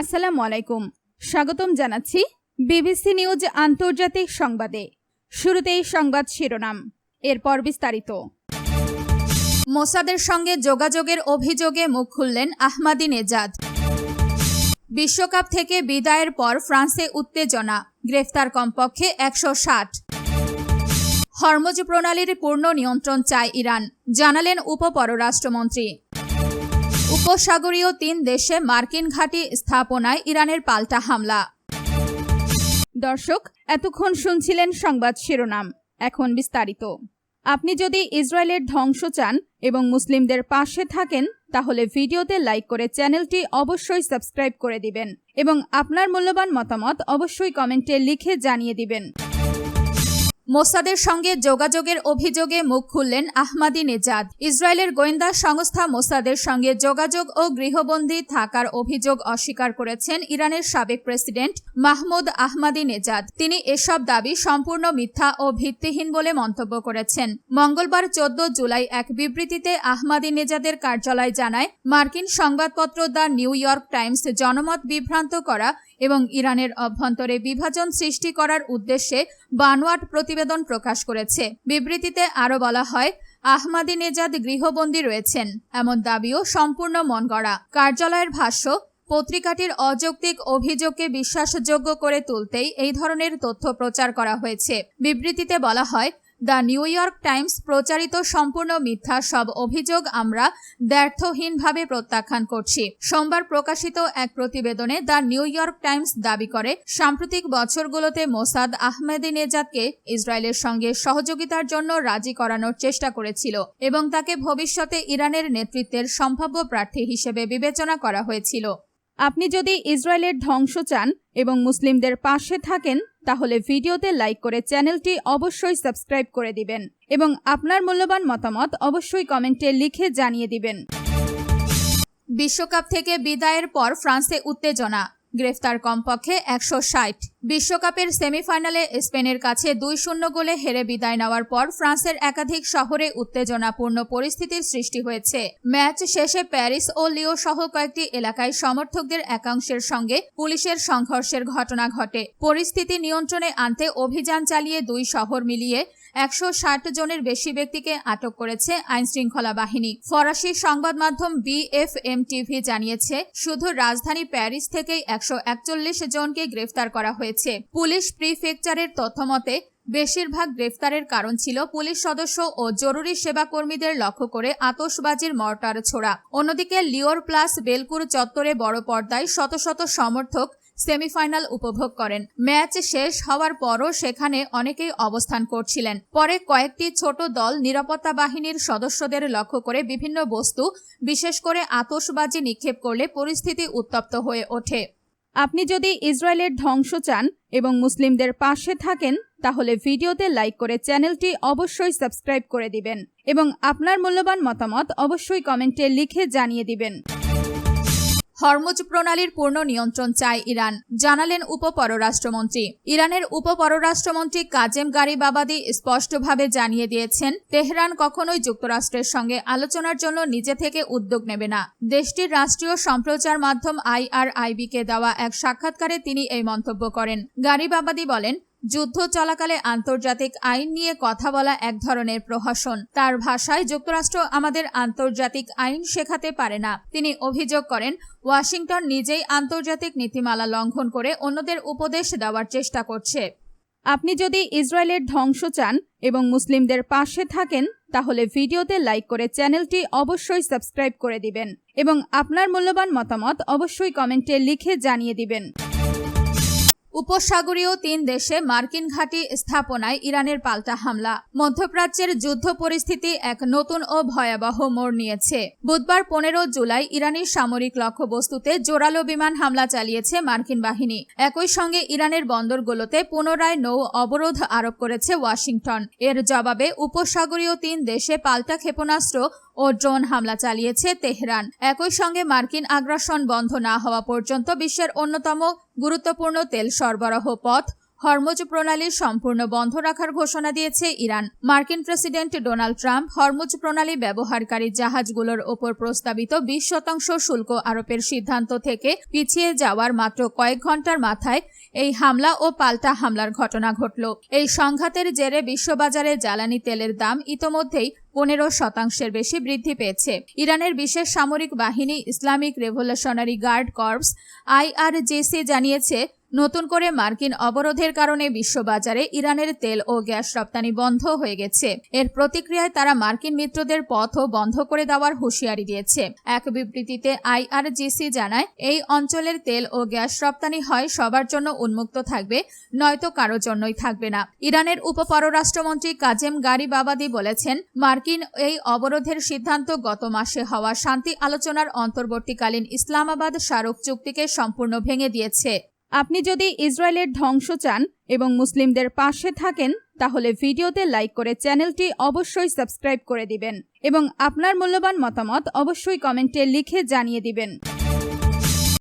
আসসালামু আলাইকুম। স্বাগতম জানাচ্ছি বিবিসি নিউজ আন্তর্জাতিক সংবাদে। শুরুতেই সংবাদ শিরোনাম, এরপর বিস্তারিত। মোসাদের সঙ্গে যোগাযোগের অভিযোগে মুখ খুললেন আহমাদিনেজাদ। বিশ্বকাপ থেকে বিদায়ের পর ফ্রান্সে উত্তেজনা, গ্রেফতার কমপক্ষে 160। হরমুজ প্রণালীর পূর্ণ নিয়ন্ত্রণ চায় ইরান, জানালেন উপপররাষ্ট্রমন্ত্রী। উপসাগরীয় 3 দেশে মার্কিন ঘাঁটি স্থাপনায় ইরানের পাল্টা হামলা। দর্শক, এতক্ষণ শুনছিলেন সংবাদ শিরোনাম, এখন বিস্তারিত। আপনি যদি ইসরায়েলের ধ্বংস চান এবং মুসলিমদের পাশে থাকেন, তাহলে ভিডিওতে লাইক করে চ্যানেলটি অবশ্যই সাবস্ক্রাইব করে দিবেন এবং আপনার মূল্যবান মতামত অবশ্যই কমেন্টে লিখে জানিয়ে দিবেন। মোসাদের সঙ্গে যোগাযোগের অভিযোগে মুখ খুললেন আহমাদিনেজাদ। ইসরায়েলের গোয়েন্দা সংস্থা মোসাদের সঙ্গে যোগাযোগ ও গৃহবন্দী থাকার অভিযোগ অস্বীকার করেছেন ইরানের সাবেক প্রেসিডেন্ট মাহমুদ আহমাদিনেজাদ। তিনি এসব দাবি সম্পূর্ণ মিথ্যা ও ভিত্তিহীন বলে মন্তব্য করেছেন। মঙ্গলবার 14 জুলাই এক বিবৃতিতে আহমাদিনেজাদের কার্যালয় জানায়, মার্কিন সংবাদপত্র দ্য নিউ ইয়র্ক টাইমস জনমত বিভ্রান্ত করা এবং ইরানের অভ্যন্তরে বিভাজন সৃষ্টি করার উদ্দেশ্যে বানোয়াট প্রতিবেদন প্রকাশ করেছে। বিবৃতিতে আরও বলা হয়, আহমাদিনেজাদ গৃহবন্দী রয়েছেন এমন দাবিও সম্পূর্ণ মনগড়া। কার্যালয়ের ভাষ্য, পত্রিকাটির অযৌক্তিক অভিযোগকে বিশ্বাসযোগ্য করে তুলতেই এই ধরনের তথ্য প্রচার করা হয়েছে। বিবৃতিতে বলা হয়, দ্য নিউ ইয়র্ক টাইমস প্রচারিত সম্পূর্ণ মিথ্যা সব অভিযোগ আমরা দ্ব্যর্থহীনভাবে প্রত্যাখ্যান করছি। সোমবার প্রকাশিত এক প্রতিবেদনে দ্য নিউ ইয়র্ক টাইমস দাবি করে, সাম্প্রতিক বছরগুলোতে মোসাদ আহমেদিনেজাদকে ইসরায়েলের সঙ্গে সহযোগিতার জন্য রাজি করানোর চেষ্টা করেছিল এবং তাকে ভবিষ্যতে ইরানের নেতৃত্বের সম্ভাব্য প্রার্থী হিসেবে বিবেচনা করা হয়েছিল। আপনি যদি ইসরায়েলের ধ্বংস চান এবং মুসলিমদের পাশে থাকেন, তাহলে ভিডিওতে লাইক করে চ্যানেলটি অবশ্যই সাবস্ক্রাইব করে দিবেন এবং আপনার মূল্যবান মতামত অবশ্যই কমেন্টে লিখে জানিয়ে দিবেন। বিশ্বকাপ থেকে বিদায়ের পর ফ্রান্সে উত্তেজনা, গ্রেফতার কমপক্ষে 160। বিশ্বকাপের সেমিফাইনালে স্পেনের কাছে 2-0 গোলে হেরে বিদায় নেওয়ার পর ফ্রান্সের একাধিক শহরে উত্তেজনাপূর্ণ পরিস্থিতির সৃষ্টি হয়েছে। ম্যাচ শেষে প্যারিস ও লিও সহ কয়েকটি এলাকায় সমর্থকদের একাংশের সঙ্গে পুলিশের সংঘর্ষের ঘটনা ঘটে। পরিস্থিতি নিয়ন্ত্রণে আনতে অভিযান চালিয়ে 2 শহর মিলিয়ে 160 জনের বেশি ব্যক্তিকে আটক করেছে আইনশৃঙ্খলা বাহিনী। ফরাসি সংবাদ মাধ্যম BFM TV জানিয়েছে, শুধু রাজধানী প্যারিস থেকেই 141 জনকে গ্রেফতার করা হয়েছে। পুলিশ প্রিফেকচারের তথ্যমতে বেশিরভাগ গ্রেফতারের কারণ ছিল পুলিশ সদস্য ও জরুরি সেবা কর্মীদের লক্ষ্য করে আতশবাজির মর্টার ছোড়া। অন্যদিকে লিওর প্লাস বেলকুর চত্বরে বড় পর্দায় শত শত সমর্থক সেমিফাইনাল উপভোগ করেন। ম্যাচ শেষ হওয়ার পরও সেখানে অনেকেই অবস্থান করছিলেন। পরে কয়েকটি ছোট দল নিরাপত্তা বাহিনীর সদস্যদের লক্ষ্য করে বিভিন্ন বস্তু, বিশেষ করে আতশবাজি নিক্ষেপ করলে পরিস্থিতি উত্তপ্ত হয়ে ওঠে। আপনি যদি ইসরায়েলের ধ্বংস চান এবং মুসলিমদের পাশে থাকেন, তাহলে ভিডিওতে লাইক করে চ্যানেলটি অবশ্যই সাবস্ক্রাইব করে দিবেন এবং আপনার মূল্যবান মতামত অবশ্যই কমেন্টে লিখে জানিয়ে দিবেন। হরমুজ প্রণালীর পূর্ণ নিয়ন্ত্রণ চায় ইরান, জানালেন উপপররাষ্ট্রমন্ত্রী। ইরানের উপপররাষ্ট্রমন্ত্রী কাজেম গারিবাবাদি স্পষ্টভাবে জানিয়ে দিয়েছেন, তেহরান কখনোই যুক্তরাষ্ট্রের সঙ্গে আলোচনার জন্য নিজে থেকে উদ্যোগ নেবে না। দেশটির রাষ্ট্রীয় সম্প্রচার মাধ্যম IRIB-কে দেওয়া এক সাক্ষাৎকারে তিনি এই মন্তব্য করেন। গারিবাবাদি বলেন, যুদ্ধ চলাকালে আন্তর্জাতিক আইন নিয়ে কথা বলা এক ধরনের প্রহসন। তার ভাষায়, যুক্তরাষ্ট্র আমাদের আন্তর্জাতিক আইন শেখাতে পারে না। তিনি অভিযোগ করেন, ওয়াশিংটন নিজেই আন্তর্জাতিক নীতিমালা লঙ্ঘন করে অন্যদের উপদেশ দেওয়ার চেষ্টা করছে। আপনি যদি ইসরায়েলের ধ্বংস চান এবং মুসলিমদের পাশে থাকেন, তাহলে ভিডিওতে লাইক করে চ্যানেলটি অবশ্যই সাবস্ক্রাইব করে দিবেন এবং আপনার মূল্যবান মতামত অবশ্যই কমেন্টে লিখে জানিয়ে দিবেন। উপসাগরীয় 3 দেশে মার্কিন ঘাঁটি স্থাপনায় ইরানের পাল্টা হামলা। মধ্যপ্রাচ্যের যুদ্ধ পরিস্থিতি এক নতুন ও ভয়াবহ মোড় নিয়েছে। বুধবার 15 জুলাই ইরানি সামরিক লক্ষ্যবস্তুতে জোরালো বিমান হামলা চালিয়েছে মার্কিন বাহিনী। একই সঙ্গে ইরানের বন্দরগুলোতে পুনরায় নৌ অবরোধ আরোপ করেছে ওয়াশিংটন। এর জবাবে উপসাগরীয় 3 দেশে পাল্টা ক্ষেপণাস্ত্র ও ড্রোন হামলা চালিয়েছে তেহরান। একই সঙ্গে মার্কিন আগ্রাসন বন্ধ না হওয়া পর্যন্ত বিশ্বের অন্যতম গুরুত্বপূর্ণ তেল সরবরাহ পথ হরমুজ প্রণালী সম্পূর্ণ বন্ধ রাখার ঘোষণা দিয়েছে ইরান। মার্কিন প্রেসিডেন্ট ডোনাল্ড ট্রাম্প হরমুজ প্রণালী ব্যবহারকারী জাহাজগুলোর ওপর প্রস্তাবিত 20% শুল্ক আরোপের সিদ্ধান্ত থেকে পিছিয়ে যাওয়ার মাত্র কয়েক ঘন্টার মাথায় এই হামলা ও পাল্টা হামলার ঘটনা ঘটল। এই সংঘাতের জেরে বিশ্ববাজারে জ্বালানি তেলের দাম ইতোমধ্যেই 15% বেশি বৃদ্ধি পেয়েছে। ইরানের বিশেষ সামরিক বাহিনী Islamic Revolutionary Guard Corps IRGC জানিয়েছে, নতুন করে মার্কিন অবরোধের কারণে বিশ্ববাজারে ইরানের তেল ও গ্যাস রপ্তানি বন্ধ হয়ে গেছে। এর প্রতিক্রিয়ায় তারা মার্কিন মিত্রদের পথও বন্ধ করে দেওয়ার হুঁশিয়ারি দিয়েছে। এক বিবৃতিতে IRGC জানায়, এই অঞ্চলের তেল ও গ্যাস রপ্তানি হয় সবার জন্য উন্মুক্ত থাকবে, নয়তো কারো জন্যই থাকবে না। ইরানের উপপররাষ্ট্রমন্ত্রী কাজেম গারিবাবাদি বলেছেন, মার্কিন এই অবরোধের সিদ্ধান্ত গত মাসে হওয়া শান্তি আলোচনার অন্তর্বর্তীকালীন ইসলামাবাদ স্মারক চুক্তিকে সম্পূর্ণ ভেঙে দিয়েছে। আপনি যদি ইসরায়েলের ধ্বংস চান এবং মুসলিমদের পাশে থাকেন তাহলে ভিডিওতে লাইক করে চ্যানেলটি অবশ্যই সাবস্ক্রাইব করে দিবেন এবং আপনার মূল্যবান মতামত অবশ্যই কমেন্টে লিখে জানিয়ে দিবেন।